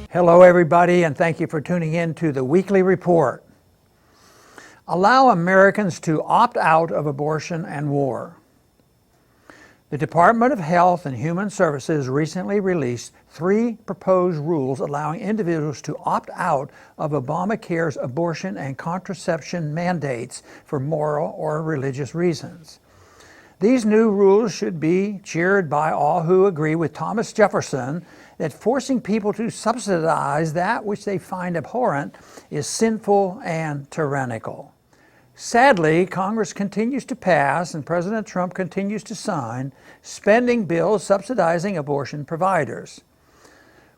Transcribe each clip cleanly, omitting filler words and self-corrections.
Hello everybody, and thank you for tuning in to the weekly report. Allow Americans to opt out of abortion and war. The Department of Health and Human Services recently released 3 proposed rules allowing individuals to opt out of Obamacare's abortion and contraception mandates for moral or religious reasons. These new rules should be cheered by all who agree with Thomas Jefferson that forcing people to subsidize that which they find abhorrent is sinful and tyrannical. Sadly, Congress continues to pass and President Trump continues to sign spending bills subsidizing abortion providers.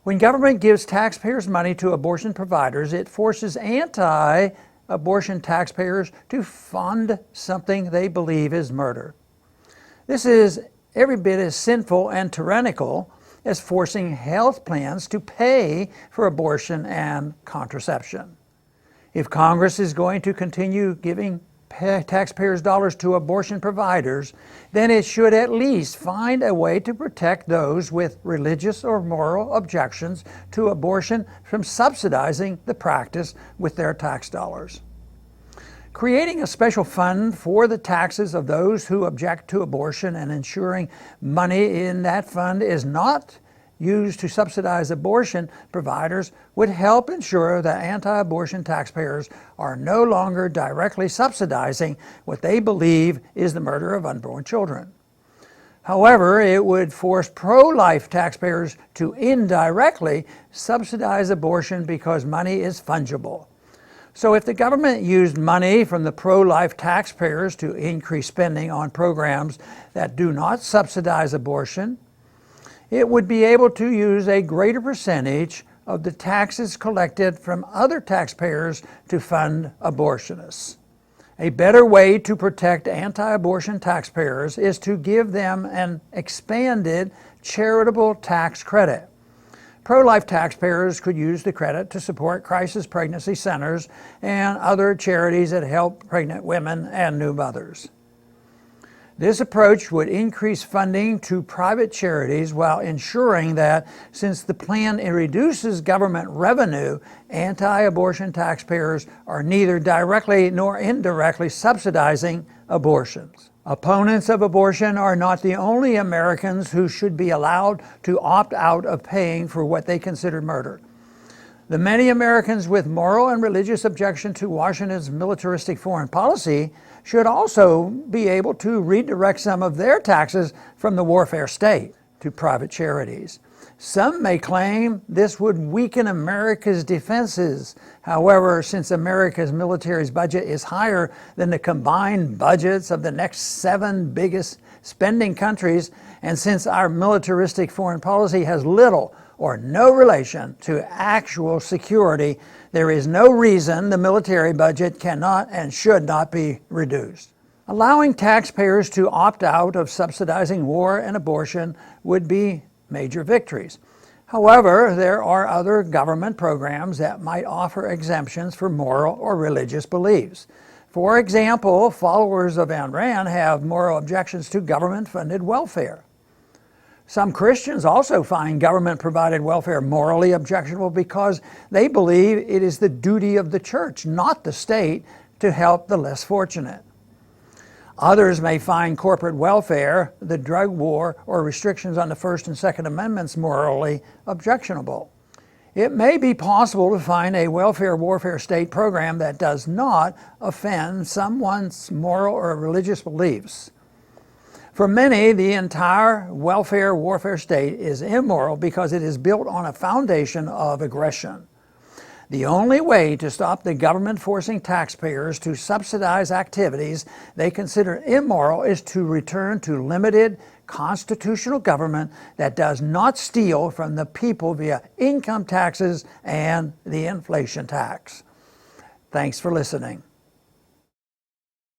When government gives taxpayers money to abortion providers, it forces anti-abortion taxpayers to fund something they believe is murder. This is every bit as sinful and tyrannical as forcing health plans to pay for abortion and contraception. If Congress is going to continue giving taxpayers' dollars to abortion providers, then it should at least find a way to protect those with religious or moral objections to abortion from subsidizing the practice with their tax dollars. Creating a special fund for the taxes of those who object to abortion and ensuring money in that fund is not used to subsidize abortion providers would help ensure that anti-abortion taxpayers are no longer directly subsidizing what they believe is the murder of unborn children. However, it would force pro-life taxpayers to indirectly subsidize abortion because money is fungible. So if the government used money from the pro-life taxpayers to increase spending on programs that do not subsidize abortion, it would be able to use a greater percentage of the taxes collected from other taxpayers to fund abortionists. A better way to protect anti-abortion taxpayers is to give them an expanded charitable tax credit. Pro-life taxpayers could use the credit to support crisis pregnancy centers and other charities that help pregnant women and new mothers. This approach would increase funding to private charities while ensuring that, since the plan reduces government revenue, anti-abortion taxpayers are neither directly nor indirectly subsidizing abortions. Opponents of abortion are not the only Americans who should be allowed to opt out of paying for what they consider murder. The many Americans with moral and religious objection to Washington's militaristic foreign policy should also be able to redirect some of their taxes from the warfare state to private charities. Some may claim this would weaken America's defenses. However, since America's military's budget is higher than the combined budgets of the next 7 biggest spending countries, and since our militaristic foreign policy has little or no relation to actual security, there is no reason the military budget cannot and should not be reduced. Allowing taxpayers to opt out of subsidizing war and abortion would be major victories. However, there are other government programs that might offer exemptions for moral or religious beliefs. For example, followers of Ayn Rand have moral objections to government-funded welfare. Some Christians also find government-provided welfare morally objectionable because they believe it is the duty of the church, not the state, to help the less fortunate. Others may find corporate welfare, the drug war, or restrictions on the First and Second Amendments morally objectionable. It may be possible to find a welfare warfare state program that does not offend someone's moral or religious beliefs. For many, the entire welfare warfare state is immoral because it is built on a foundation of aggression. The only way to stop the government forcing taxpayers to subsidize activities they consider immoral is to return to limited constitutional government that does not steal from the people via income taxes and the inflation tax. Thanks for listening.